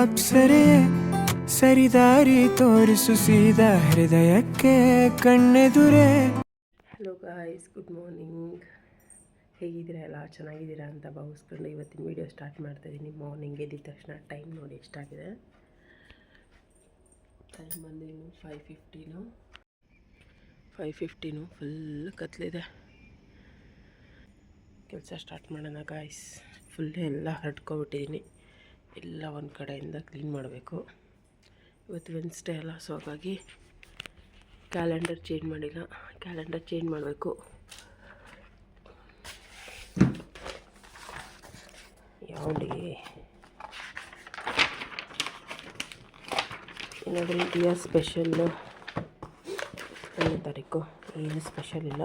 ಅಪ್ಸರೆ ಸರಿದಾರಿ ತೋರಿಸು ಸೀದಾ ಹೃದಯಕ್ಕೆ ಕಣ್ಣೆದುರೆ. Hello guys, good morning. ಹೇಗಿದ್ದೀರಾ? ಎಲ್ಲ ಚೆನ್ನಾಗಿದ್ದೀರಾ ಅಂತ ಭಾವಿಸ್ಕೊಂಡು ಇವತ್ತಿನ ವೀಡಿಯೋ ಸ್ಟಾರ್ಟ್ ಮಾಡ್ತಾಯಿದ್ದೀನಿ. ಮಾರ್ನಿಂಗ್ ಎದ್ದ ತಕ್ಷಣ ಟೈಮ್ ನೋಡಿ ಎಷ್ಟಾಗಿದೆ. ಟೈಮ್ ಬಂದು 5:15 ಫುಲ್ ಕತ್ಲಿದೆ. ಕೆಲಸ ಸ್ಟಾರ್ಟ್ ಮಾಡೋಣ ಗಾಯ್ಸ್. ಫುಲ್ ಎಲ್ಲ ಹರಡ್ಕೊಬಿಟ್ಟಿದ್ದೀನಿ. ಎಲ್ಲ ಒಂದು ಕಡೆಯಿಂದ ಕ್ಲೀನ್ ಮಾಡಬೇಕು. ಇವತ್ತು ವೆನ್ಸ್ಡೇ ಅಲ್ಲ, ಸೊ ಹಾಗಾಗಿ ಕ್ಯಾಲೆಂಡರ್ ಚೇಂಜ್ ಮಾಡಿಲ್ಲ. ಕ್ಯಾಲೆಂಡರ್ ಚೇಂಜ್ ಮಾಡಬೇಕು. ಯಾವುದೇ ಏನಾದರೂ ಇದೆಯಾ ಸ್ಪೆಷಲ್ಲು? 1ನೇ ತಾರೀಕು ಏನು ಸ್ಪೆಷಲ್ ಇಲ್ಲ.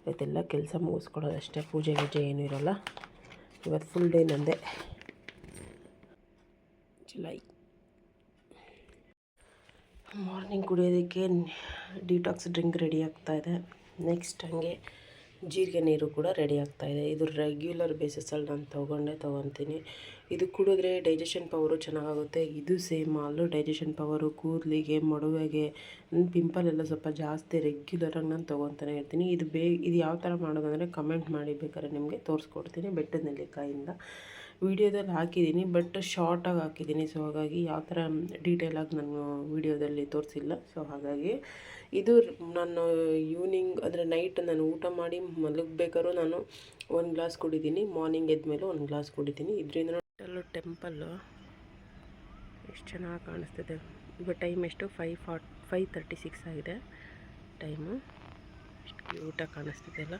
ಇವತ್ತೆಲ್ಲ ಕೆಲಸ ಮುಗಿಸ್ಕೊಳ್ಳೋದಷ್ಟೇ. ಪೂಜೆ ಏನೂ ಇರೋಲ್ಲ. ಇವತ್ತು ಫುಲ್ ಡೇ ನಂದೆ. ಜುಲೈ ಮಾರ್ನಿಂಗ್ ಕುಡಿಯೋದಕ್ಕೆ ಡಿಟಾಕ್ಸ್ ಡ್ರಿಂಕ್ ರೆಡಿ ಆಗ್ತಾಯಿದೆ. ನೆಕ್ಸ್ಟ್ ಹಾಗೆ ಜೀರಿಗೆ ನೀರು ಕೂಡ ರೆಡಿ ಆಗ್ತಾಯಿದೆ. ಇದು ರೆಗ್ಯುಲರ್ ಬೇಸಿಸಲ್ಲಿ ನಾನು ತೊಗೊತೀನಿ. ಇದು ಕುಡಿದ್ರೆ ಡೈಜೆಷನ್ ಪವರು ಚೆನ್ನಾಗಾಗುತ್ತೆ. ಇದು ಸೇಮ್ ಅಲ್ಲೂ ಡೈಜೆಷನ್ ಪವರು, ಕೂದಲಿಗೆ, ಮೊಡವೆಗೆ, ಪಿಂಪಲ್ ಎಲ್ಲ ಸ್ವಲ್ಪ ಜಾಸ್ತಿ ರೆಗ್ಯುಲರಾಗಿ ನಾನು ತೊಗೊತಾನೆ ಇರ್ತೀನಿ. ಇದು ಯಾವ ಥರ ಮಾಡೋದಂದರೆ ಕಮೆಂಟ್ ಮಾಡಿ, ಬೇಕಾದ್ರೆ ನಿಮಗೆ ತೋರಿಸ್ಕೊಡ್ತೀನಿ. ಬೆಟ್ಟದ ನೆಲ್ಲಿಕಾಯಿಂದ ವೀಡಿಯೋದಲ್ಲಿ ಹಾಕಿದ್ದೀನಿ, ಬಟ್ ಶಾರ್ಟಾಗಿ ಹಾಕಿದ್ದೀನಿ. ಸೊ ಹಾಗಾಗಿ ಯಾವ ಥರ ಡೀಟೇಲಾಗಿ ನಾನು ವೀಡಿಯೋದಲ್ಲಿ ತೋರಿಸಿಲ್ಲ. ಸೊ ಹಾಗಾಗಿ ಇದು ನಾನು ಈವ್ನಿಂಗ್ ಅಂದರೆ ನೈಟ್ ನಾನು ಊಟ ಮಾಡಿ ಮಲಗಬೇಕಾದ್ರೂ ನಾನು 1 ಗ್ಲಾಸ್ ಕುಡಿದ್ದೀನಿ. ಮಾರ್ನಿಂಗ್ ಎದ್ಮೇಲೆ 1 ಗ್ಲಾಸ್ ಕುಡಿತೀನಿ. ಇದರಿಂದ ಟೆಂಪಲ್ಲು ಎಷ್ಟು ಚೆನ್ನಾಗಿ ಕಾಣಿಸ್ತಿದೆ. ಇವಾಗ ಟೈಮ್ ಎಷ್ಟು 5:36 ಆಗಿದೆ ಟೈಮು. ಎಷ್ಟು ಕ್ಯೂಟಾಗಿ ಕಾಣಿಸ್ತಿದೆ ಅಲ್ಲ.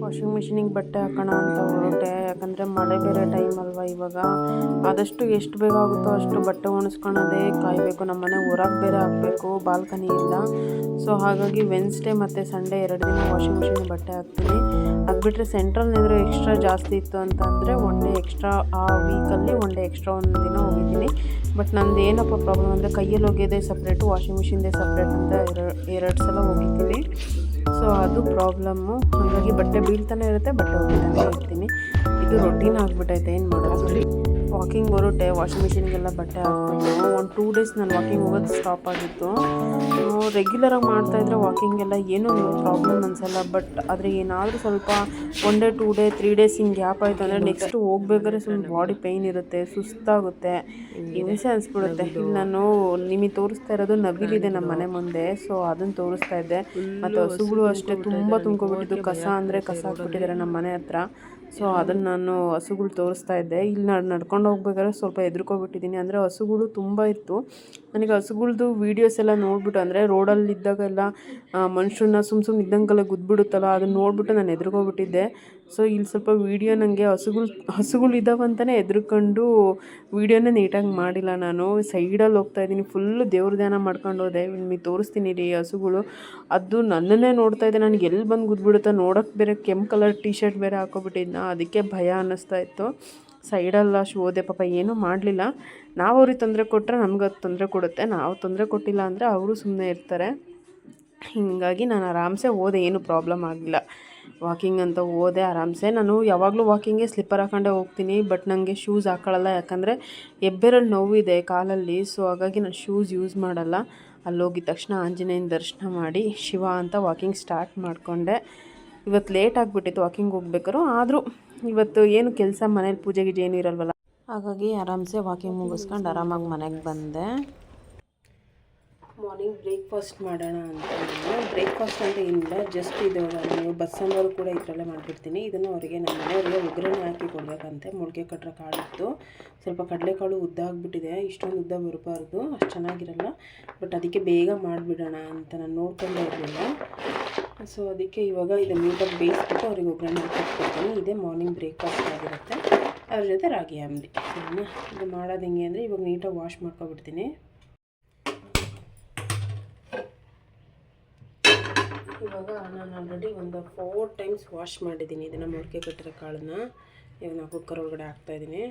ವಾಷಿಂಗ್ ಮಿಷಿನಿಗೆ ಬಟ್ಟೆ ಹಾಕೋಣ ಅಂತ ಹೊರಟೆ. ಯಾಕಂದರೆ ಮಳೆ ಬೇರೆ ಟೈಮ್ ಅಲ್ವಾ ಇವಾಗ. ಆದಷ್ಟು ಎಷ್ಟು ಬೇಗ ಆಗುತ್ತೋ ಅಷ್ಟು ಬಟ್ಟೆ ಒಣಸ್ಕೊಳ್ಳೋದೇ ಕಾಯಬೇಕು. ನಮ್ಮ ಮನೆ ಹೊರಗೆ ಬೇರೆ ಹಾಕಬೇಕು, ಬಾಲ್ಕನಿ ಇಲ್ಲ. ಸೊ ಹಾಗಾಗಿ ವೆನ್ಸ್ಡೇ ಮತ್ತು ಸಂಡೇ 2 ದಿನ ವಾಷಿಂಗ್ ಮಿಷಿನಿಗೆ ಬಟ್ಟೆ ಹಾಕ್ತೀನಿ. ಅದು ಬಿಟ್ಟರೆ ಸೆಂಟ್ರಲ್ನೇನಾದರೂ ಎಕ್ಸ್ಟ್ರಾ ಜಾಸ್ತಿ ಇತ್ತು ಅಂತಂದರೆ 1 ಡೇ ಎಕ್ಸ್ಟ್ರಾ, ಆ ವೀಕಲ್ಲಿ 1 ಡೇ ಎಕ್ಸ್ಟ್ರಾ 1 ದಿನ ಹೋಗಿದ್ದೀನಿ. ಬಟ್ ನಂದು ಏನಪ್ಪ ಪ್ರಾಬ್ಲಮ್ ಅಂದರೆ ಕೈಯಲ್ಲಿ ಹೋಗೋದೇ ಸಪ್ರೇಟು, ವಾಷಿಂಗ್ ಮಿಷಿನ್ದೇ ಸಪ್ರೇಟ್ ಅಂತ 2 ಸಲ ಹೋಗಿದ್ದೀನಿ. ಸೊ ಅದು ಪ್ರಾಬ್ಲಮ್ಮು. ಹಾಗಾಗಿ ಬಟ್ಟೆ ಬೀಳ್ತಾನೆ ಇರುತ್ತೆ, ಬಟ್ಟೆ ಹೋಗ್ತಾನೆ ಇರ್ತೀನಿ. ಇದು ರೊಟೀನ್ ಆಗಿಬಿಟ್ಟೈತೆ. ಏನು ಮಾಡೋದು? ವಾಕಿಂಗ್ ಹೊರಟೆ, ವಾಷಿಂಗ್ ಮಿಷಿನ್ಗೆಲ್ಲ ಬಟ್ಟೆ ಹಾಕ್ಬಿಟ್ಟು 1-2 ಡೇಸ್ ನಾನು ವಾಕಿಂಗ್ ಹೋಗೋದು ಸ್ಟಾಪ್ ಆಗಿತ್ತು. ರೆಗ್ಯುಲರಾಗಿ ಮಾಡ್ತಾಯಿದ್ರೆ ವಾಕಿಂಗೆಲ್ಲ ಏನೂ ಪ್ರಾಬ್ಲಮ್ ಅನಿಸಲ್ಲ. ಬಟ್ ಆದರೆ ಏನಾದರೂ ಸ್ವಲ್ಪ 1 ಡೇ 2 ಡೇ 3 ಡೇಸ್ ಹಿಂಗೆ ಗ್ಯಾಪ್ ಆಯಿತು ಅಂದರೆ ನೆಕ್ಸ್ಟ್ ಹೋಗ್ಬೇಕಾದ್ರೆ ಸ್ವಲ್ಪ ಬಾಡಿ ಪೈನ್ ಇರುತ್ತೆ, ಸುಸ್ತಾಗುತ್ತೆ, ಹಿಂಸೆ ಅನಿಸ್ಬಿಡುತ್ತೆ. ಇಲ್ಲಿ ನಾನು ನಿಮಗೆ ತೋರಿಸ್ತಾ ಇರೋದು ನವಿಲಿದೆ ನಮ್ಮ ಮನೆ ಮುಂದೆ. ಸೊ ಅದನ್ನು ತೋರಿಸ್ತಾ ಇದ್ದೆ. ಮತ್ತು ಹಸುಗಳು ಅಷ್ಟೇ ತುಂಬ ತುಂಬ್ಕೊಬಿಟ್ಟಿದ್ದು. ಕಸ ಅಂದರೆ ಕಸ ಹಾಕ್ಬಿಟ್ಟಿದ್ದಾರೆ ನಮ್ಮ ಮನೆ ಹತ್ರ. ಸೊ ಅದನ್ನು ನಾನು ಹಸುಗಳು ತೋರಿಸ್ತಾ ಇದ್ದೆ. ಇಲ್ಲಿ ನಡ್ಕೊಂಡು ಹೋಗ್ಬೇಕಾದ್ರೆ ಸ್ವಲ್ಪ ಹೆದರ್ಕೊಬಿಟ್ಟಿದ್ದೀನಿ. ಅಂದರೆ ಹಸುಗಳು ತುಂಬ ಇತ್ತು. ನನಗೆ ಹಸುಗಳ್ದು ವೀಡಿಯೋಸ್ ಎಲ್ಲ ನೋಡ್ಬಿಟ್ಟು, ಅಂದರೆ ರೋಡಲ್ಲಿ ಇದ್ದಾಗೆಲ್ಲ ಮನುಷ್ಯರನ್ನ ಸುಮ್ಮ ಇದ್ದಂಗೆಲ್ಲ ಗುದ್ಬಿಡುತ್ತಲ್ಲ, ಅದನ್ನು ನೋಡ್ಬಿಟ್ಟು ನಾನು ಹೆದರ್ಕೊಬಿಟ್ಟಿದ್ದೆ. ಸೊ ಇಲ್ಲಿ ಸ್ವಲ್ಪ ವೀಡಿಯೋ ನನಗೆ ಹಸುಗಳು ಇದ್ದಾವಂತಲೇ ಹೆದರ್ಕೊಂಡು ವೀಡಿಯೋನೇ ನೀಟಾಗಿ ಮಾಡಿಲ್ಲ. ನಾನು ಸೈಡಲ್ಲಿ ಹೋಗ್ತಾಯಿದ್ದೀನಿ, ಫುಲ್ಲು ದೇವ್ರ ಧ್ಯಾನ ಮಾಡ್ಕೊಂಡು ಹೋದೆ. ನಿಮಗೆ ತೋರಿಸ್ತೀನಿ ರೀ ಹಸುಗಳು. ಅದು ನನ್ನನ್ನೇ ನೋಡ್ತಾ ಇದೆ. ನನಗೆ ಎಲ್ಲಿ ಬಂದು ಗುದ್ಬಿಡುತ್ತಾ ನೋಡೋಕ್ಕೆ. ಬೇರೆ ಕೆಂಪು ಕಲರ್ ಟೀ ಶರ್ಟ್ ಬೇರೆ ಹಾಕೋಬಿಟ್ಟಿದ್ನ, ಅದಕ್ಕೆ ಭಯ ಅನ್ನಿಸ್ತಾ ಇತ್ತು. ಸೈಡಲ್ಲ ಹೋದೆ. ಪಾಪ ಏನೂ ಮಾಡಲಿಲ್ಲ. ನಾವು ಅವ್ರಿಗೆ ತೊಂದರೆ ಕೊಟ್ಟರೆ ನಮ್ಗೆ ಅದು ತೊಂದರೆ ಕೊಡುತ್ತೆ, ನಾವು ತೊಂದರೆ ಕೊಟ್ಟಿಲ್ಲ ಅಂದರೆ ಅವರು ಸುಮ್ಮನೆ ಇರ್ತಾರೆ. ಹೀಗಾಗಿ ನಾನು ಆರಾಮ್ಸೆ ಹೋದೆ, ಏನೂ ಪ್ರಾಬ್ಲಮ್ ಆಗಿಲ್ಲ. ವಾಕಿಂಗ್ ಅಂತ ಹೋದೆ ಆರಾಮ್ಸೆ. ನಾನು ಯಾವಾಗಲೂ ವಾಕಿಂಗ್ಗೆ ಸ್ಲಿಪ್ಪರ್ ಹಾಕೊಂಡೇ ಹೋಗ್ತೀನಿ. ಬಟ್ ನನಗೆ ಶೂಸ್ ಹಾಕೊಳ್ಳಲ್ಲ, ಯಾಕಂದರೆ ಹೆಬ್ಬೆರಳು ನೋವಿದೆ ಕಾಲಲ್ಲಿ. ಸೊ ಹಾಗಾಗಿ ನಾನು ಶೂಸ್ ಯೂಸ್ ಮಾಡಲ್ಲ. ಅಲ್ಲೋಗಿದ ತಕ್ಷಣ ಆಂಜನೇಯನ ದರ್ಶನ ಮಾಡಿ ಶಿವ ಅಂತ ವಾಕಿಂಗ್ ಸ್ಟಾರ್ಟ್ ಮಾಡಿಕೊಂಡೆ. ಇವತ್ತು ಲೇಟ್ ಆಗಿಬಿಟ್ಟಿತ್ತು ವಾಕಿಂಗ್ ಹೋಗ್ಬೇಕಾದ್ರು. ಆದರೂ ಇವತ್ತು ಏನು ಕೆಲಸ, ಮನೇಲಿ ಪೂಜೆ ಗೀಜೆ ಏನೂ ಇರಲ್ವಲ್ಲ. ಹಾಗಾಗಿ ಆರಾಮ್ಸೆ ವಾಕಿಂಗ್ ಮುಗಿಸ್ಕೊಂಡು ಆರಾಮಾಗಿ ಮನೆಗೆ ಬಂದೆ. ಮಾರ್ನಿಂಗ್ ಬ್ರೇಕ್ಫಾಸ್ಟ್ ಮಾಡೋಣ ಅಂತ. ಬ್ರೇಕ್ಫಾಸ್ಟ್ ಅಂತ ಏನಿಲ್ಲ, ಜಸ್ಟ್ ಇದು ನಾನು ಬಸ್ಸನ್ನೋರು ಕೂಡ ಇದರಲ್ಲೇ ಮಾಡಿಬಿಡ್ತೀನಿ. ಇದನ್ನು ಅವರಿಗೆ ನಮ್ಮ ಮನೆಯವರಿಗೆ ಒಗ್ಗರಣೆ ಹಾಕಿ ಕೊಡಬೇಕಂತೆ. ಮೊಳಕೆ ಕಟ್ಟರ ಕಾಳಿತ್ತು. ಸ್ವಲ್ಪ ಕಡಲೆಕಾಳು ಉದ್ದ ಆಗಿಬಿಟ್ಟಿದೆ. ಇಷ್ಟೊಂದು ಉದ್ದ ಬರಬಾರ್ದು, ಅಷ್ಟು ಚೆನ್ನಾಗಿರಲ್ಲ. ಬಟ್ ಅದಕ್ಕೆ ಬೇಗ ಮಾಡಿಬಿಡೋಣ ಅಂತ ನಾನು ನೋಡ್ಕೊಂಡೇ ಇರಲಿಲ್ಲ. ಸೊ ಅದಕ್ಕೆ ಇವಾಗ ಇದು ನೀಟಾಗಿ ಬೇಯಿಸ್ಬಿಟ್ಟು ಅವ್ರಿಗೆ ಒಗ್ಗರಣೆ ಹಾಕಿಕೊಡ್ತೀನಿ. ಇದೇ ಮಾರ್ನಿಂಗ್ ಬ್ರೇಕ್ಫಾಸ್ಟ್ ಆಗಿರುತ್ತೆ. ಅದ್ರ ಜೊತೆ ರಾಗಿ ಅಂಬಲಿ. ಇದು ಮಾಡೋದು ಹೆಂಗೆ ಅಂದರೆ, ಇವಾಗ ನೀಟಾಗಿ ವಾಶ್ ಮಾಡ್ಕೊಬಿಡ್ತೀನಿ. ಇವಾಗ ನಾನು ಆಲ್ರೆಡಿ ಒಂದು 4 ಟೈಮ್ಸ್ ವಾಶ್ ಮಾಡಿದ್ದೀನಿ ಇದನ್ನು, ಮೊಳಕೆ ಕಟ್ಟಿರೋ ಕಾಳನ್ನು. ಇವಾಗ ನಾನು ಕುಕ್ಕರ್ ಒಳಗಡೆ ಹಾಕ್ತಾಯಿದ್ದೀನಿ.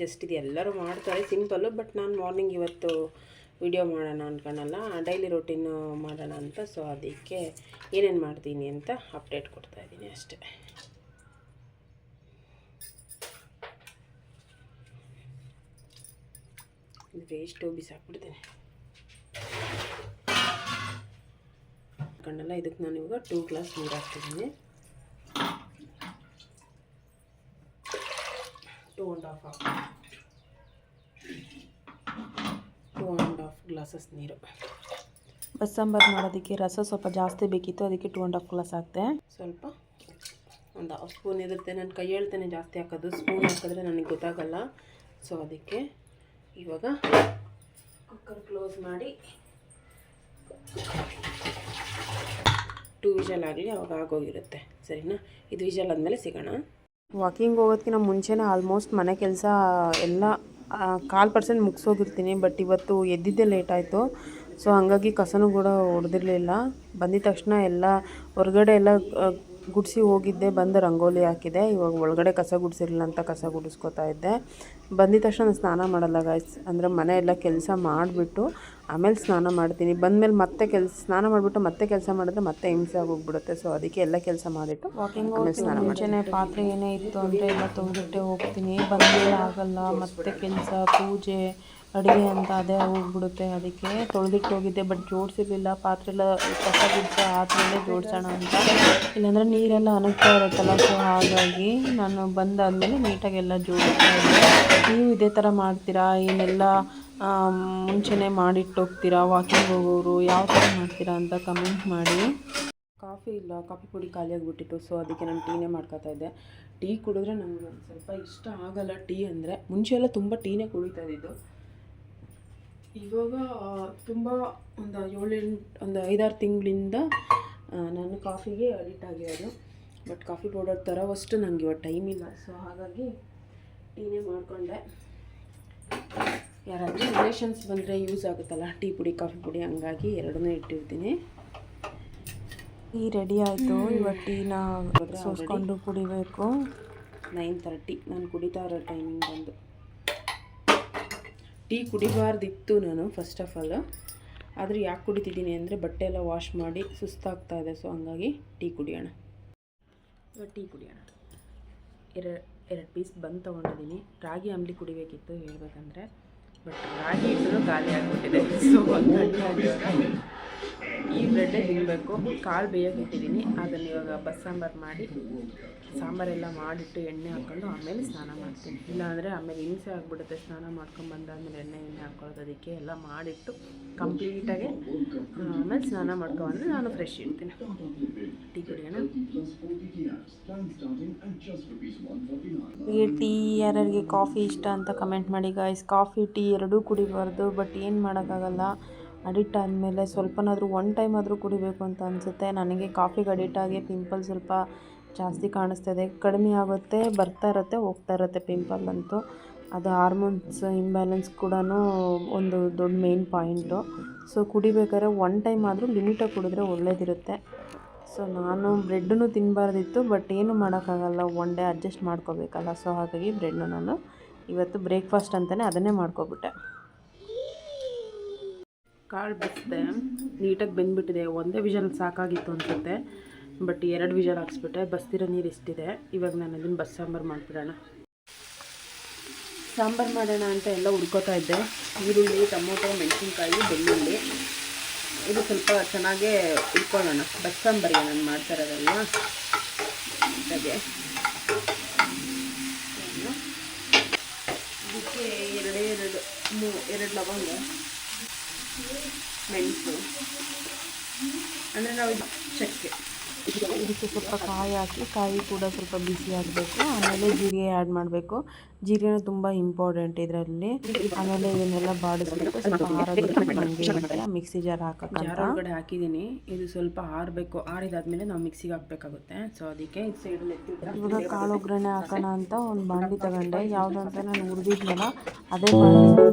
ಜಸ್ಟ್ ಇದು ಎಲ್ಲರೂ ಮಾಡ್ತಾರೆ ಸಿಂಪಲ್ಲು, ಬಟ್ ನಾನು ಮಾರ್ನಿಂಗ್ ಇವತ್ತು ವಿಡಿಯೋ ಮಾಡೋಣ ಅಂದ್ಕೊಳ್ಳಲ್ಲ, ಡೈಲಿ ರೊಟೀನು ಮಾಡೋಣ ಅಂತ. ಸೊ ಅದಕ್ಕೆ ಏನೇನು ಮಾಡ್ತೀನಿ ಅಂತ ಅಪ್ಡೇಟ್ ಕೊಡ್ತಾಯಿದ್ದೀನಿ ಅಷ್ಟೇ. ವೇಸ್ಟು ಬಿಸಾಕ್ಬಿಡ್ತೀನಿ ಕಣ್ಣಲ್ಲ. ಇದಕ್ಕೆ ನಾನು ಇವಾಗ 2 ಗ್ಲಾಸ್ ನೀರು ಹಾಕ್ತಿದ್ದೀನಿ. 2.5 ಗ್ಲಾಸಸ್ ನೀರು. ಬಸ್ಸಾಂಬಾರು ಮಾಡೋದಕ್ಕೆ ರಸ ಸ್ವಲ್ಪ ಜಾಸ್ತಿ ಬೇಕಿತ್ತು, ಅದಕ್ಕೆ 2.5 ಗ್ಲಾಸ್ ಹಾಕ್ತೆ. ಸ್ವಲ್ಪ ಒಂದು 1/2 ಸ್ಪೂನ್ ಇರುತ್ತೆ, ನಾನು ಕೈ ಹೇಳ್ತೇನೆ ಜಾಸ್ತಿ ಹಾಕೋದು, ಸ್ಪೂನ್ ಹಾಕಿದ್ರೆ ನನಗೆ ಗೊತ್ತಾಗಲ್ಲ. ಸೊ ಅದಕ್ಕೆ ಇವಾಗ ಕುಕ್ಕರ್ ಕ್ಲೋಸ್ ಮಾಡಿ 2 ವಿಷಲ್ ಆಗಲಿ, ಅವಾಗ ಆಗೋಗಿರುತ್ತೆ. ಸರಿನಾ? ಇದು ವಿಷಲ್ ಆದಮೇಲೆ ಸಿಗೋಣ. ವಾಕಿಂಗ್ ಹೋಗೋದಕ್ಕಿಂತ ಮುಂಚೆನೇ ಆಲ್ಮೋಸ್ಟ್ ಮನೆ ಕೆಲಸ ಎಲ್ಲ 1/4% ಮುಗಿಸೋಗಿರ್ತೀನಿ. ಬಟ್ ಇವತ್ತು ಎದ್ದಿದ್ದೇ ಲೇಟ್ ಆಯಿತು. ಸೊ ಹಾಗಾಗಿ ಕಸನೂ ಕೂಡ ಹೊಡೆದಿರಲಿಲ್ಲ. ಬಂದಿದ ತಕ್ಷಣ ಎಲ್ಲ ಹೊರಗಡೆ ಎಲ್ಲ ಗುಡಿಸಿ ಹೋಗಿದ್ದೆ, ಬಂದು ರಂಗೋಲಿ ಹಾಕಿದೆ. ಇವಾಗ ಒಳಗಡೆ ಕಸ ಗುಡಿಸಿರಲಿಲ್ಲ ಅಂತ ಕಸ ಗುಡಿಸ್ಕೊತಾ ಇದ್ದೆ. ಬಂದಿದ ತಕ್ಷಣ ನಾನು ಸ್ನಾನ ಮಾಡಲ್ಲ ಗಾಯ್ಸ್, ಅಂದರೆ ಮನೆ ಎಲ್ಲ ಕೆಲಸ ಮಾಡಿಬಿಟ್ಟು ಆಮೇಲೆ ಸ್ನಾನ ಮಾಡ್ತೀನಿ. ಬಂದಮೇಲೆ ಮತ್ತೆ ಸ್ನಾನ ಮಾಡಿಬಿಟ್ಟು ಮತ್ತೆ ಕೆಲಸ ಮಾಡಿದ್ರೆ ಮತ್ತೆ ಹಿಂಸೆ ಆಗೋಗ್ಬಿಡುತ್ತೆ. ಸೊ ಅದಕ್ಕೆ ಎಲ್ಲ ಕೆಲಸ ಮಾಡಿಟ್ಟು ವಾಕಿಂಗ್ ಸ್ನಾನ ಮುಂಚೆನೇ ಪಾತ್ರೆ ಏನೇ ಇತ್ತು ಅಂದರೆ ಎಲ್ಲ ತೊಳೆದಿಟ್ಟೆ ಹೋಗ್ತೀನಿ. ಬಂದಮೇಲೆ ಆಗಲ್ಲ, ಮತ್ತೆ ಕೆಲಸ ಪೂಜೆ ಅಡುಗೆ ಅಂತ ಅದೇ ಹೋಗ್ಬಿಡುತ್ತೆ. ಅದಕ್ಕೆ ತೊಳೆದಿಟ್ಟು ಹೋಗಿದ್ದೆ, ಬಟ್ ಜೋಡಿಸಿರ್ಲಿಲ್ಲ. ಪಾತ್ರೆ ಎಲ್ಲ ಕಸ ಗುಡಿಸ ಆದಮೇಲೆ ಜೋಡಿಸೋಣ ಅಂತ, ಇಲ್ಲಾಂದರೆ ನೀರೆಲ್ಲ ಅನಗ್ತಾ ಇರುತ್ತಲ್ಲ. ಸೊ ಹಾಗಾಗಿ ನಾನು ಬಂದಾದಮೇಲೆ ನೀಟಾಗೆಲ್ಲ ಜೋಡಿಸ್ತಾ ಇದ್ದೆ. ನೀವು ಇದೇ ಥರ ಮಾಡ್ತೀರಾ? ಏನೆಲ್ಲ ಮುಂಚೆನೇ ಮಾಡಿಟ್ಟೋಗ್ತೀರಾ? ವಾಕಿಂಗ್ ಹೋಗೋರು ಯಾವ ಥರ ಮಾಡ್ತೀರಾ ಅಂತ ಕಮೆಂಟ್ ಮಾಡಿ. ಕಾಫಿ ಇಲ್ಲ, ಕಾಫಿ ಪುಡಿ ಖಾಲಿಯಾಗಿಬಿಟ್ಟಿತ್ತು. ಸೊ ಅದಕ್ಕೆ ನಾನು ಟೀನೇ ಮಾಡ್ಕೊತಾ ಇದ್ದೆ. ಟೀ ಕುಡಿದ್ರೆ ನನಗೆ ಒಂದು ಸ್ವಲ್ಪ ಇಷ್ಟ ಆಗಲ್ಲ ಟೀ ಅಂದರೆ. ಮುಂಚೆ ಎಲ್ಲ ತುಂಬ ಟೀನೇ ಕುಡಿತಾ ಇದ್ದಿದ್ದು. ಇವಾಗ ತುಂಬ ಒಂದು 5-6 ತಿಂಗಳಿಂದ ನಾನು ಕಾಫಿಗೆ ಅಡಿಕ್ಟ್ ಆಗಿರೋದು. ಬಟ್ ಕಾಫಿ ಪೌಡರ್ ತರೋವಷ್ಟು ನನಗೆ ಇವಾಗ ಟೈಮ್ ಇಲ್ಲ. ಸೊ ಹಾಗಾಗಿ ಟೀನೇ ಮಾಡಿಕೊಂಡೆ. ಯಾರಾದರೂ ರಿಲೇಷನ್ಸ್ ಬಂದರೆ ಯೂಸ್ ಆಗುತ್ತಲ್ಲ ಟೀ ಪುಡಿ ಕಾಫಿ ಪುಡಿ, ಹಂಗಾಗಿ ಎರಡನ್ನೂ ಇಟ್ಟಿರ್ತೀನಿ. ಟೀ ರೆಡಿ ಆಯಿತು. ಇವಾಗ ಟೀನ ಸೋಸ್ಕೊಂಡು ಕುಡಿಬೇಕು. 9:30 ನಾನು ಕುಡಿತಾ ಇರೋ ಟೈಮಿಂಗ್ ಬಂದು. ಟೀ ಕುಡಿಬಾರ್ದಿತ್ತು ನಾನು ಫಸ್ಟ್ ಆಫ್ ಆಲ್. ಆದರೆ ಯಾಕೆ ಕುಡಿತಿದ್ದೀನಿ ಅಂದರೆ ಬಟ್ಟೆ ಎಲ್ಲ ವಾಶ್ ಮಾಡಿ ಸುಸ್ತಾಗ್ತಾ ಇದೆ. ಸೊ ಹಂಗಾಗಿ ಟೀ ಕುಡಿಯೋಣ. ಇವಾಗ ಟೀ ಕುಡಿಯೋಣ. 2 ಪೀಸ್ ಬಂದು ತೊಗೊಂಡಿದ್ದೀನಿ. ರಾಗಿ ಅಂಬಲಿ ಕುಡಿಬೇಕಿತ್ತು ಹೇಳ್ಬೇಕಂದ್ರೆ, ಬಟ್ ರಾಗಿ ಇದ್ರೂ ಖಾಲಿ ಆಗಿಬಿಟ್ಟಿದೆ. ಸೊ ಹಂಗಾಗಿ ಈ ಬ್ರೆಡ್ಡೇ ತಿನ್ನಬೇಕು. ಕಾಳು ಬೇಯೋಕೆ ಇಟ್ಟಿದ್ದೀನಿ. ಅದನ್ನು ಇವಾಗ ಬಸ್ಸಾಂಬಾರು ಮಾಡಿ ಸಾಂಬಾರೆಲ್ಲ ಮಾಡಿಟ್ಟು ಎಣ್ಣೆ ಹಾಕ್ಕೊಂಡು ಆಮೇಲೆ ಸ್ನಾನ ಮಾಡ್ತೀನಿ. ಇಲ್ಲಾಂದರೆ ಆಮೇಲೆ ಹಿಂಸೆ ಆಗಿಬಿಡುತ್ತೆ. ಸ್ನಾನ ಮಾಡ್ಕೊಂಡು ಬಂದಾದ್ಮೇಲೆ ಎಣ್ಣೆ ಹಾಕ್ಕೊಳ್ಳೋದು. ಅದಕ್ಕೆ ಎಲ್ಲ ಮಾಡಿಟ್ಟು ಕಂಪ್ಲೀಟಾಗಿ ಆಮೇಲೆ ಸ್ನಾನ ಮಾಡ್ಕೊಂಡ್ರೆ ನಾನು ಫ್ರೆಶ್ ಇರ್ತೀನಿ. ಟೀ ಕುಡಿಯೋಣ. ಈ ಟೀ ಯಾರಿಗೆ ಕಾಫಿ ಇಷ್ಟ ಅಂತ ಕಮೆಂಟ್ ಮಾಡಿ ಗಾಯ್ಸ್. ಕಾಫಿ ಟೀ ಎರಡೂ ಕುಡಿಬಾರ್ದು, ಬಟ್ ಏನು ಮಾಡೋಕ್ಕಾಗಲ್ಲ. ಅಡಿಕ್ಟ್ ಆದಮೇಲೆ ಸ್ವಲ್ಪನಾದರೂ ಒನ್ ಟೈಮ್ ಆದರೂ ಕುಡಿಬೇಕು ಅಂತ ಅನಿಸುತ್ತೆ. ನನಗೆ ಕಾಫಿಗೆ ಅಡಿಕ್ಟ್ ಆಗಿ ಪಿಂಪಲ್ ಸ್ವಲ್ಪ ಜಾಸ್ತಿ ಕಾಣಿಸ್ತಾ ಇದೆ. ಕಡಿಮೆ ಆಗುತ್ತೆ, ಬರ್ತಾ ಇರುತ್ತೆ, ಹೋಗ್ತಾ ಇರುತ್ತೆ ಪಿಂಪಲ್ ಅಂತೂ. ಅದು ಹಾರ್ಮೋನ್ಸ್ ಇಂಬ್ಯಾಲೆನ್ಸ್ ಕೂಡ ಒಂದು ದೊಡ್ಡ ಮೇನ್ ಪಾಯಿಂಟು. ಸೊ ಕುಡಿಬೇಕಾದ್ರೆ ಒನ್ ಟೈಮ್ ಆದರೂ ಲಿಮಿಟಾಗಿ ಕುಡಿದ್ರೆ ಒಳ್ಳೇದಿರುತ್ತೆ. ಸೊ ನಾನು ಬ್ರೆಡ್ಡನ್ನು ತಿನ್ನಬಾರ್ದಿತ್ತು, ಬಟ್ ಏನು ಮಾಡೋಕ್ಕಾಗಲ್ಲ, ಒನ್ ಡೇ ಅಡ್ಜಸ್ಟ್ ಮಾಡ್ಕೋಬೇಕಲ್ಲ. ಸೊ ಹಾಗಾಗಿ ಬ್ರೆಡ್ನ ನಾನು ಇವತ್ತು ಬ್ರೇಕ್ಫಾಸ್ಟ್ ಅಂತಲೇ ಅದನ್ನೇ ಮಾಡ್ಕೊಬಿಟ್ಟೆ. ಕಾಳು ಬಿಸಿದೆ, ನೀಟಾಗಿ ಬೆಂದ್ಬಿಟ್ಟಿದೆ. ಒಂದೇ ವಿಷಲ್ ಸಾಕಾಗಿತ್ತು ಅನಿಸುತ್ತೆ, ಬಟ್ 2 ವಿಷಲ್ ಹಾಕ್ಸ್ಬಿಟ್ಟೆ. ಬಸ್ತಿರೋ ನೀರು ಇಷ್ಟಿದೆ. ಇವಾಗ ನಾನು ಅದನ್ನು ಸಾಂಬಾರು ಮಾಡಿಬಿಡೋಣ. ಸಾಂಬಾರು ಮಾಡೋಣ ಅಂತ ಎಲ್ಲ ಹುಡ್ಕೋತಾ ಇದ್ದೆ. ಈರುಳ್ಳಿ, ಟೊಮೊಟೊ, ಮೆಣಸಿನ್ಕಾಯಿ, ಬೆಳ್ಳುಳ್ಳಿ ಇದು ಸ್ವಲ್ಪ ಚೆನ್ನಾಗೇ ಹುಡ್ಕೊಳ್ಳೋಣ. ಬಸ್ಸಾಂಬಾರಿಗೆ ನಾನು ಮಾಡ್ತಾ ಇರೋದಲ್ಲ. ಹಾಗೆ ಇದಕ್ಕೆ 2 ಲವಂಗ, ಮೆಣಸು ಅಂದರೆ ನಾವು ಚಕ್ಕೆ, ಇದಕ್ಕೆ ಸ್ವಲ್ಪ ಕಾಯಿ ಹಾಕಿ, ಕಾಯಿ ಕೂಡ ಸ್ವಲ್ಪ ಬಿಸಿ ಆಗಬೇಕು. ಆಮೇಲೆ ಜೀರಿಗೆ ಆ್ಯಡ್ ಮಾಡಬೇಕು. ಜೀರಿಗೆನೂ ತುಂಬ ಇಂಪಾರ್ಟೆಂಟ್ ಇದರಲ್ಲಿ. ಆಮೇಲೆ ಇದನ್ನೆಲ್ಲ ಬಾಡಿಸ್ಬೇಕು. ಸ್ವಲ್ಪ ಆರೋಗ್ಯ ಮಿಕ್ಸಿ ಜಾರ್ ಹೊರಗಡೆ ಹಾಕಿದ್ದೀನಿ. ಇದು ಸ್ವಲ್ಪ ಆರಬೇಕು. ಆರಿದಾದ್ಮೇಲೆ ನಾವು ಮಿಕ್ಸಿಗೆ ಹಾಕಬೇಕಾಗುತ್ತೆ. ಸೊ ಅದಕ್ಕೆ ಇದು ಸೈಡಲ್ಲಿ ಇವಾಗ ಕಾಳು ಒಗ್ಗರಣೆ ಹಾಕೋಣ ಅಂತ ಒಂದು ಬಾಣಲಿ ತಗೊಂಡೆ. ಯಾವುದು ಅಂತ ನಾನು ಹುರಿದಿದ್ನಲ್ಲ ಅದೇ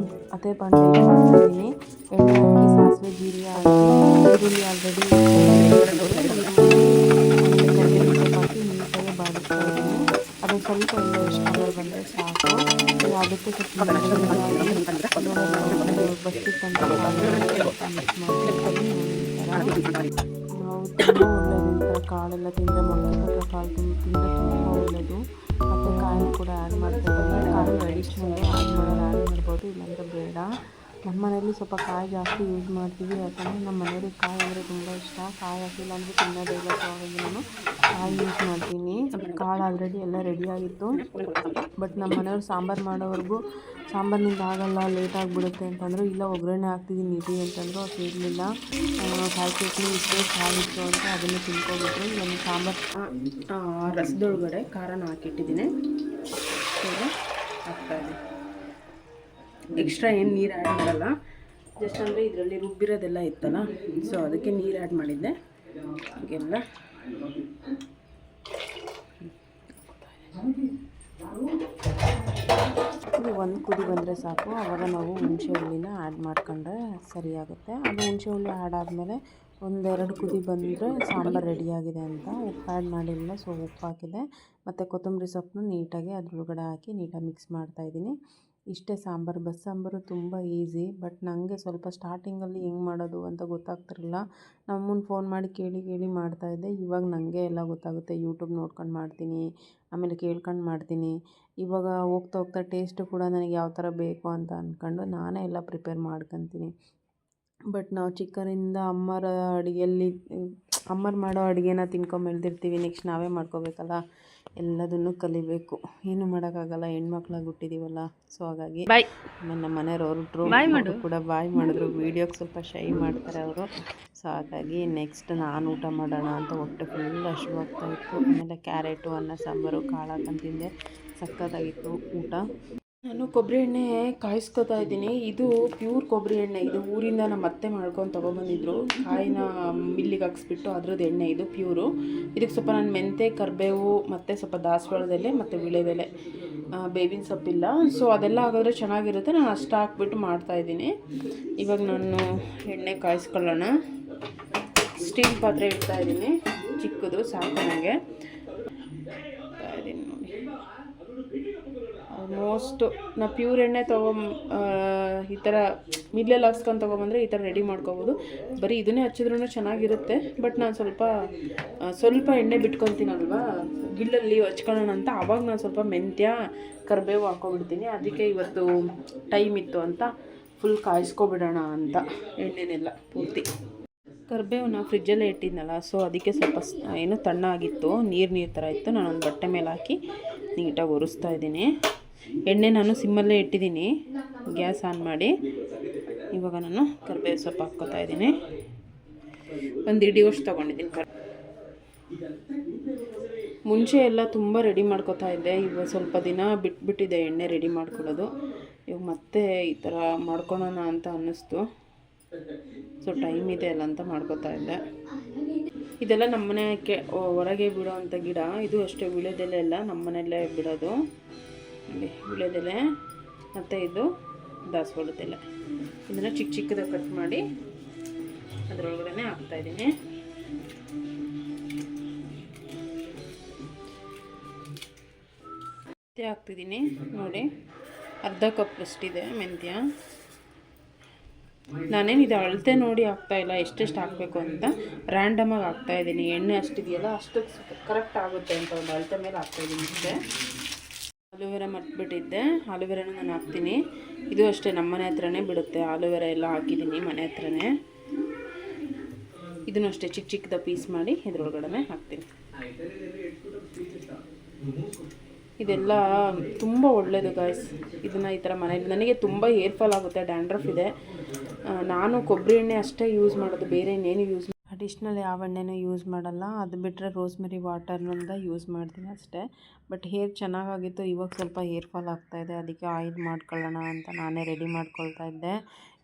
ಬಾಣಲಿ ಮಾಡ್ತಾಯಿದ್ದೀನಿ. ಎಣ್ಣೆ ಹಾಕಿ ಸಾಸಿವೆ ಜೀರಿಗೆ ಹಾಕಿ ಈರುಳ್ಳಿ ಆಲ್ರೆಡಿ ಹಾಕಿ ನೀಟಾಗಿ ಬಾಡಿಸ್ತಾ ಇದ್ದೀನಿ. ಅದಕ್ಕೆ ಸ್ವಲ್ಪ ಎಣ್ಣೆ ಕಲರ್ ಬಂದರೆ ಸಾಕು. ಅದಕ್ಕೆ ಸ್ವಲ್ಪ ಬಸ್ಸಿಟ್ಟಂತ ಮಿಕ್ಸ್ ಮಾಡಿ ನಾವು ತುಂಬ ಒಳ್ಳೆಯದು. ಈ ಥರ ಕಾಳೆಲ್ಲ ತಿಂದರೆ ಮೊಳಕೆ ಕಟ್ಟಿರೋ ಕಾಳು ತಿಂದರೆ ತುಂಬ ಒಳ್ಳೆಯದು. ಮತ್ತು ಕಾಯಿ ಕೂಡ ಆ್ಯಡ್ ಮಾಡ್ತಾಯಿದ್ದೀವಿ. ಕಾಯಿ ಅಡಿಷ್ನಲ್ ಆ್ಯಡ್ ಮಾಡ್ಬೋದು, ಇಲ್ಲಾಂದರೆ ಬೇಡ. ನಮ್ಮ ಮನೇಲಿ ಸ್ವಲ್ಪ ಕಾಯಿ ಜಾಸ್ತಿ ಯೂಸ್ ಮಾಡ್ತೀವಿ, ಯಾಕಂದರೆ ನಮ್ಮ ಮನೆಯವ್ರಿಗೆ ಕಾಯಿ ಅಂದರೆ ತುಂಬ ಇಷ್ಟ. ಕಾಯಿ ಹಾಕಿಲ್ಲ ಅಂದರೆ ತಿನ್ನೋದಿಲ್ಲ, ಸೊ ಹಾಗಾಗಿ ನಾನು ಕಾಯಿ ಯೂಸ್ ಮಾಡ್ತೀನಿ. ಕಾಳು ಆಲ್ರೆಡಿ ಎಲ್ಲ ರೆಡಿಯಾಗಿತ್ತು. ಬಟ್ ನಮ್ಮ ಮನೆಯವ್ರು ಸಾಂಬಾರು ಮಾಡೋವರೆಗೂ ಸಾಂಬಾರಿನಿಂದ ಆಗಲ್ಲ, ಲೇಟ್ ಆಗಿಬಿಡುತ್ತೆ ಅಂತಂದರು. ಇಲ್ಲ ಒಗ್ಗರಣೆ ಹಾಕ್ತಿದ್ದೀನಿ ಇರಿ ಅಂತಂದರು. ಅದು ಇರಲಿಲ್ಲ, ಕಾಯಿ ಚಟ್ನಿ ಇತ್ತು, ಕಾಳಿತ್ತು ಅಂತ ಅದನ್ನು ತಿನ್ಕೊಬಿಟ್ರು. ನನ್ನ ಸಾಂಬಾರು ರಸದೊಳಗಡೆ ಖಾರನ ಹಾಕಿಟ್ಟಿದ್ದೀನಿ, ಹಾಕ್ತಾಯಿದ್ದೀನಿ. ಎಕ್ಸ್ಟ್ರಾ ಏನು ನೀರು ಆ್ಯಡ್ ಮಾಡಲ್ಲ, ಜಸ್ಟ್ ಅಂದರೆ ಇದರಲ್ಲಿ ರುಬ್ಬಿರೋದೆಲ್ಲ ಇತ್ತಲ್ಲ, ಸೊ ಅದಕ್ಕೆ ನೀರು ಆ್ಯಡ್ ಮಾಡಿದ್ದೆ. ಹೀಗೆಲ್ಲ ಒಂದು ಕುದಿ ಬಂದರೆ ಸಾಕು. ಆವಾಗ ನಾವು ಹುಣಸೆ ಹುಳಿನ ಆ್ಯಡ್ ಮಾಡ್ಕೊಂಡ್ರೆ ಸರಿಯಾಗುತ್ತೆ. ಅದು ಹುಣಸೆ ಹುಳಿ ಆ್ಯಡ್ ಆದಮೇಲೆ ಒಂದೆರಡು ಕುದಿ ಬಂದರೆ ಸಾಂಬಾರು ರೆಡಿಯಾಗಿದೆ ಅಂತ. ಉಪ್ಪು ಆ್ಯಡ್ ಮಾಡಿಲ್ಲ, ಸೊ ಉಪ್ಪು ಹಾಕಿದೆ. ಮತ್ತು ಕೊತ್ತಂಬರಿ ಸೊಪ್ಪನ್ನು ನೀಟಾಗಿ ಅದ್ರೊಳಗಡೆ ಹಾಕಿ ನೀಟಾಗಿ ಮಿಕ್ಸ್ ಮಾಡ್ತಾಯಿದ್ದೀನಿ. ಇಷ್ಟೇ ಸಾಂಬಾರು. ಬಸ್ಸಾಂಬಾರು ತುಂಬ ಈಸಿ, ಬಟ್ ನನಗೆ ಸ್ವಲ್ಪ ಸ್ಟಾರ್ಟಿಂಗಲ್ಲಿ ಹೆಂಗೆ ಮಾಡೋದು ಅಂತ ಗೊತ್ತಾಗ್ತಿರಲಿಲ್ಲ. ನಮ್ಮನ್ನ ಫೋನ್ ಮಾಡಿ ಕೇಳಿ ಮಾಡ್ತಾಯಿದ್ದೆ. ಇವಾಗ ನನಗೆ ಎಲ್ಲ ಗೊತ್ತಾಗುತ್ತೆ, ಯೂಟ್ಯೂಬ್ ನೋಡ್ಕೊಂಡು ಮಾಡ್ತೀನಿ, ಆಮೇಲೆ ಕೇಳ್ಕೊಂಡು ಮಾಡ್ತೀನಿ. ಇವಾಗ ಹೋಗ್ತಾ ಟೇಸ್ಟು ಕೂಡ ನನಗೆ ಯಾವ ಥರ ಬೇಕು ಅಂತ ಅಂದ್ಕೊಂಡು ನಾನೇ ಎಲ್ಲ ಪ್ರಿಪೇರ್ ಮಾಡ್ಕೊತೀನಿ. ಬಟ್ ನಾವು ಚಿಕ್ಕರಿಂದ ಅಮ್ಮರ ಅಡುಗೆಯಲ್ಲಿ ಅಮ್ಮರು ಮಾಡೋ ಅಡುಗೆನ ತಿನ್ಕೊಂಬೆಳ್ದಿರ್ತೀವಿ. ನೆಕ್ಸ್ಟ್ ನಾವೇ ಮಾಡ್ಕೋಬೇಕಲ್ಲ, ಎಲ್ಲದನ್ನು ಕಲಿಬೇಕು. ಏನು ಮಾಡೋಕ್ಕಾಗಲ್ಲ, ಹೆಣ್ಮಕ್ಳಾಗಿ ಹುಟ್ಟಿದ್ದೀವಲ್ಲ. ಸೊ ಹಾಗಾಗಿ ಆಮೇಲೆ ನಮ್ಮ ಮನೆಯವ್ರು ಹೊರಟ್ರು ಕೂಡ ಬಾಯ್ ಮಾಡಿದ್ರು. ವೀಡಿಯೋಗೆ ಸ್ವಲ್ಪ ಶೈ ಮಾಡ್ತಾರೆ ಅವರು. ಸೊ ಹಾಗಾಗಿ ನೆಕ್ಸ್ಟ್ ನಾನು ಊಟ ಮಾಡೋಣ ಅಂತ ಹೊಟ್ಟೆ ಫುಲ್ ಹಸಿವಾಗ್ತಾಯಿತ್ತು. ಆಮೇಲೆ ಕ್ಯಾರೆಟು, ಅನ್ನ ಸಾಂಬಾರು, ಕಾಳು ಹಾಕೊಂಡು ತಿಂದೆ. ಸಕ್ಕತ್ತಾಗಿತ್ತು ಊಟ. ನಾನು ಕೊಬ್ಬರಿ ಎಣ್ಣೆ ಕಾಯಿಸ್ಕೊತಾ ಇದ್ದೀನಿ. ಇದು ಪ್ಯೂರ್ ಕೊಬ್ಬರಿ ಎಣ್ಣೆ. ಇದು ಊರಿಂದ ನಮ್ಮ ಅತ್ತೆ ಮಾಡ್ಕೊಂಡು ತೊಗೊಬಂದಿದ್ರು. ಕಾಯಿನ ಮಿಲ್ಲಿಗೆ ಹಾಕ್ಸ್ಬಿಟ್ಟು ಅದ್ರದ್ದು ಎಣ್ಣೆ ಇದು ಪ್ಯೂರು. ಇದಕ್ಕೆ ಸ್ವಲ್ಪ ನಾನು ಮೆಂತೆ, ಕರಿಬೇವು ಮತ್ತು ಸ್ವಲ್ಪ ದಾಸವಾಳದೆಲೆ ಮತ್ತು ವೀಳ್ಯದೆಲೆ, ಬೇವಿನ ಸೊಪ್ಪಿಲ್ಲ, ಸೊ ಅದೆಲ್ಲ ಹಾಕಿದ್ರೆ ಚೆನ್ನಾಗಿರುತ್ತೆ. ನಾನು ಅಷ್ಟು ಹಾಕ್ಬಿಟ್ಟು ಮಾಡ್ತಾಯಿದ್ದೀನಿ. ಇವಾಗ ನಾನು ಎಣ್ಣೆ ಕಾಯಿಸ್ಕೊಳ್ಳೋಣ. ಸ್ಟೀಲ್ ಪಾತ್ರೆ ಇಡ್ತಾಯಿದ್ದೀನಿ, ಚಿಕ್ಕದು ಸಾಕು ನನಗೆ. ಆಲ್ಮೋಸ್ಟ್ ನಾವು ಪ್ಯೂರ್ ಎಣ್ಣೆ ಈ ಥರ ಮಿಲ್ಲಲ್ಲಿ ಹಾಕ್ಸ್ಕೊಂಡು ತೊಗೊಬಂದರೆ ಈ ಥರ ರೆಡಿ ಮಾಡ್ಕೊಬೋದು. ಬರೀ ಇದನ್ನೇ ಹಚ್ಚಿದ್ರೂ ಚೆನ್ನಾಗಿರುತ್ತೆ. ಬಟ್ ನಾನು ಸ್ವಲ್ಪ ಎಣ್ಣೆ ಬಿಟ್ಕೊತೀನಲ್ವ ಗಿಲ್ಲಲ್ಲಿ ಹಚ್ಕೊಳ್ಳೋಣ ಅಂತ, ಆವಾಗ ನಾನು ಸ್ವಲ್ಪ ಮೆಂತ್ಯ, ಕರಿಬೇವು ಹಾಕ್ಕೊಬಿಡ್ತೀನಿ. ಅದಕ್ಕೆ ಇವತ್ತು ಟೈಮ್ ಇತ್ತು ಅಂತ ಫುಲ್ ಕಾಯಿಸ್ಕೊಬಿಡೋಣ ಅಂತ ಎಣ್ಣೆನೆಲ್ಲ ಪೂರ್ತಿ. ಕರಿಬೇವನ್ನ ಫ್ರಿಜ್ಜಲ್ಲೇ ಇಟ್ಟಿದ್ನಲ್ಲ, ಸೊ ಅದಕ್ಕೆ ಸ್ವಲ್ಪ ಏನು ತಣ್ಣಾಗಿತ್ತು, ನೀರು ಥರ ಇತ್ತು. ನಾನೊಂದು ಬಟ್ಟೆ ಮೇಲೆ ಹಾಕಿ ನೀಟಾಗಿ ಒರೆಸ್ತಾ ಇದ್ದೀನಿ. ಎಣ್ಣೆ ನಾನು ಸಿಮ್ಮಲ್ಲೇ ಇಟ್ಟಿದ್ದೀನಿ, ಗ್ಯಾಸ್ ಆನ್ ಮಾಡಿ. ಇವಾಗ ನಾನು ಕರಿಬೇವು ಸೊಪ್ಪು ಹಾಕ್ಕೊತಾ ಇದ್ದೀನಿ. ಒಂದು ಇಡಿಯೋಷ್ಟು ತೊಗೊಂಡಿದ್ದೀನಿ. ಮುಂಚೆ ಎಲ್ಲ ತುಂಬ ರೆಡಿ ಮಾಡ್ಕೊತಾ ಇದ್ದೆ. ಇವಾಗ ಸ್ವಲ್ಪ ದಿನ ಬಿಟ್ಬಿಟ್ಟಿದೆ ಎಣ್ಣೆ ರೆಡಿ ಮಾಡ್ಕೊಳ್ಳೋದು. ಇವಾಗ ಮತ್ತೆ ಈ ಥರ ಮಾಡ್ಕೊಳೋಣ ಅಂತ ಅನ್ನಿಸ್ತು. ಸೊ ಟೈಮ್ ಇದೆ ಅಲ್ಲ ಅಂತ ಮಾಡ್ಕೊತಾ ಇದ್ದೆ. ಇದೆಲ್ಲ ನಮ್ಮನೆ ಹೊರಗೆ ಬಿಡೋ ಅಂಥ ಗಿಡ. ಇದು ಅಷ್ಟೇ, ವೀಳ್ಯದೆಲೆ ಎಲ್ಲ ನಮ್ಮನೆಯಲ್ಲೇ ಬಿಡೋದು. ನೋಡಿ ವೀಳ್ಯದೆಲೆ ಮತ್ತು ಇದು ದಾಸವಾಳದೆಲೆ. ಇದನ್ನು ಚಿಕ್ಕದಾಗಿ ಕಟ್ ಮಾಡಿ ಅದರೊಳಗಡೆ ಹಾಕ್ತಾಯಿದ್ದೀನಿ. ಮೆಂತ್ಯ ಹಾಕ್ತಿದ್ದೀನಿ ನೋಡಿ, ಅರ್ಧ ಕಪ್ ಅಷ್ಟಿದೆ ಮೆಂತ್ಯ. ನಾನೇನು ಇದು ಅಳತೆ ನೋಡಿ ಹಾಕ್ತಾಯಿಲ್ಲ, ಎಷ್ಟೆಷ್ಟು ಹಾಕಬೇಕು ಅಂತ ರ್ಯಾಂಡಮಾಗಿ ಹಾಕ್ತಾಯಿದ್ದೀನಿ. ಎಣ್ಣೆ ಅಷ್ಟಿದೆಯಲ್ಲ ಅಷ್ಟು ಕರೆಕ್ಟ್ ಆಗುತ್ತೆ ಅಂತ ಒಂದು ಅಳತೆ ಮೇಲೆ ಹಾಕ್ತಾಯಿದ್ದೀನಿ ಅಷ್ಟೇ. ಆಲೂವೆರಾ ಮರ್ತ್ಬಿಟ್ಟಿದ್ದೆ, ಆಲೂವೆರಾನು ನಾನು ಹಾಕ್ತೀನಿ. ಇದು ಅಷ್ಟೇ, ನಮ್ಮ ಮನೆ ಹತ್ರನೇ ಬಿಡುತ್ತೆ. ಆಲೂವೆರಾ ಎಲ್ಲ ಹಾಕಿದ್ದೀನಿ ಮನೆ ಹತ್ರನೇ. ಇದನ್ನು ಅಷ್ಟೇ ಚಿಕ್ಕದ ಪೀಸ್ ಮಾಡಿ ಇದ್ರೊಳಗಡೆ ಹಾಕ್ತೀನಿ. ಇದೆಲ್ಲ ತುಂಬ ಒಳ್ಳೆಯದು ಗಾಯ್ಸ್. ಇದನ್ನು ಈ ಥರ ಮನೇಲಿ ನನಗೆ ತುಂಬ ಹೇರ್ ಫಾಲ್ ಆಗುತ್ತೆ, ಡ್ಯಾಂಡ್ರಫ್ ಇದೆ. ನಾನು ಕೊಬ್ಬರಿ ಎಣ್ಣೆ ಅಷ್ಟೇ ಯೂಸ್ ಮಾಡೋದು, ಬೇರೆ ಇನ್ನೇನು ಯೂಸ್ ಅಡಿಷ್ನಲ್ ಯಾವ ಎಣ್ಣೆನೂ ಯೂಸ್ ಮಾಡಲ್ಲ. ಅದು ಬಿಟ್ಟರೆ ರೋಸ್ಮೆರಿ ವಾಟರ್ನಿಂದ ಯೂಸ್ ಮಾಡ್ತೀನಿ ಅಷ್ಟೇ. ಬಟ್ ಹೇರ್ ಚೆನ್ನಾಗಾಗಿತ್ತು. ಇವಾಗ ಸ್ವಲ್ಪ ಹೇರ್ ಫಾಲ್ ಆಗ್ತಾಯಿದೆ, ಅದಕ್ಕೆ ಆಯಿಲ್ ಮಾಡ್ಕೊಳ್ಳೋಣ ಅಂತ ನಾನೇ ರೆಡಿ ಮಾಡ್ಕೊಳ್ತಾ ಇದ್ದೆ.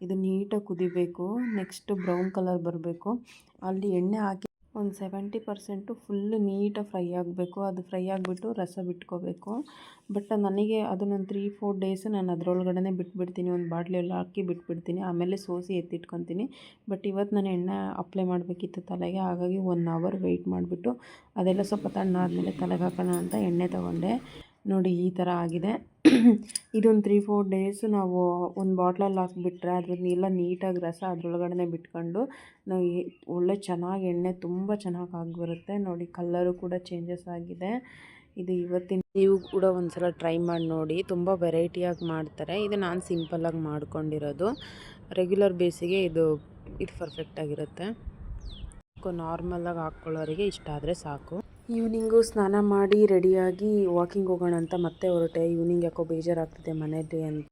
ಇದು ನೀಟಾಗಿ ಕುದಿಬೇಕು, ನೆಕ್ಸ್ಟ್ ಬ್ರೌನ್ ಕಲರ್ ಬರಬೇಕು. ಅಲ್ಲಿ ಎಣ್ಣೆ ಹಾಕಿ ಒಂದು 70% ಫುಲ್ಲು ನೀಟಾಗಿ ಫ್ರೈ ಆಗಬೇಕು. ಅದು ಫ್ರೈ ಆಗಿಬಿಟ್ಟು ರಸ ಬಿಟ್ಕೋಬೇಕು. ಬಟ್ ನನಗೆ ಅದನ್ನೊಂದು 3-4 ಡೇಸ್ ನಾನು ಅದರೊಳಗಡೆ ಬಿಟ್ಬಿಡ್ತೀನಿ. ಒಂದು ಬಾಟ್ಲಿಯೆಲ್ಲ ಹಾಕಿ ಬಿಟ್ಬಿಡ್ತೀನಿ, ಆಮೇಲೆ ಸೋಸಿ ಎತ್ತಿಟ್ಕೊತೀನಿ. ಬಟ್ ಇವತ್ತು ನಾನು ಎಣ್ಣೆ ಅಪ್ಲೈ ಮಾಡಬೇಕಿತ್ತು ತಲೆಗೆ, ಹಾಗಾಗಿ 1 ಅವರ್ ವೆಯ್ಟ್ ಮಾಡಿಬಿಟ್ಟು ಅದೆಲ್ಲ ಸ್ವಲ್ಪ ತಣ್ಣಾದಮೇಲೆ ತಲೆಗೆ ಹಾಕೋಣ ಅಂತ ಎಣ್ಣೆ ತೊಗೊಂಡೆ. ನೋಡಿ ಈ ಥರ ಆಗಿದೆ. ಇದೊಂದು 3-4 ಡೇಸ್ ನಾವು ಒಂದು ಬಾಟ್ಲಲ್ಲಿ ಹಾಕಿಬಿಟ್ರೆ ಅದ್ರನ್ನೆಲ್ಲ ನೀಟಾಗಿ ರಸ ಅದ್ರೊಳಗಡೆ ಬಿಟ್ಕೊಂಡು ನಾವು ಒಳ್ಳೆ ಚೆನ್ನಾಗಿ ಎಣ್ಣೆ ತುಂಬ ಚೆನ್ನಾಗಿ ಆಗಿಬರುತ್ತೆ. ನೋಡಿ ಕಲ್ಲರು ಕೂಡ ಚೇಂಜಸ್ ಆಗಿದೆ. ಇದು ಇವತ್ತಿನ ನೀವು ಕೂಡ ಒಂದ್ಸಲ ಟ್ರೈ ಮಾಡಿ ನೋಡಿ. ತುಂಬ ವೆರೈಟಿಯಾಗಿ ಮಾಡ್ತಾರೆ. ಇದು ನಾನು ಸಿಂಪಲ್ಲಾಗಿ ಮಾಡ್ಕೊಂಡಿರೋದು. ರೆಗ್ಯುಲರ್ ಬೇಸಿಗೆ ಇದು ಪರ್ಫೆಕ್ಟಾಗಿರುತ್ತೆ. ನಾರ್ಮಲಾಗಿ ಹಾಕ್ಕೊಳ್ಳೋರಿಗೆ ಇಷ್ಟ ಆದರೆ ಸಾಕು. ಈವ್ನಿಂಗು ಸ್ನಾನ ಮಾಡಿ ರೆಡಿಯಾಗಿ ವಾಕಿಂಗ್ ಹೋಗೋಣ ಅಂತ ಮತ್ತೆ ಹೊರಟೆ. ಈವ್ನಿಂಗ್ ಯಾಕೋ ಬೇಜಾರಾಗ್ತಿದೆ ಮನೇಲಿ ಅಂತ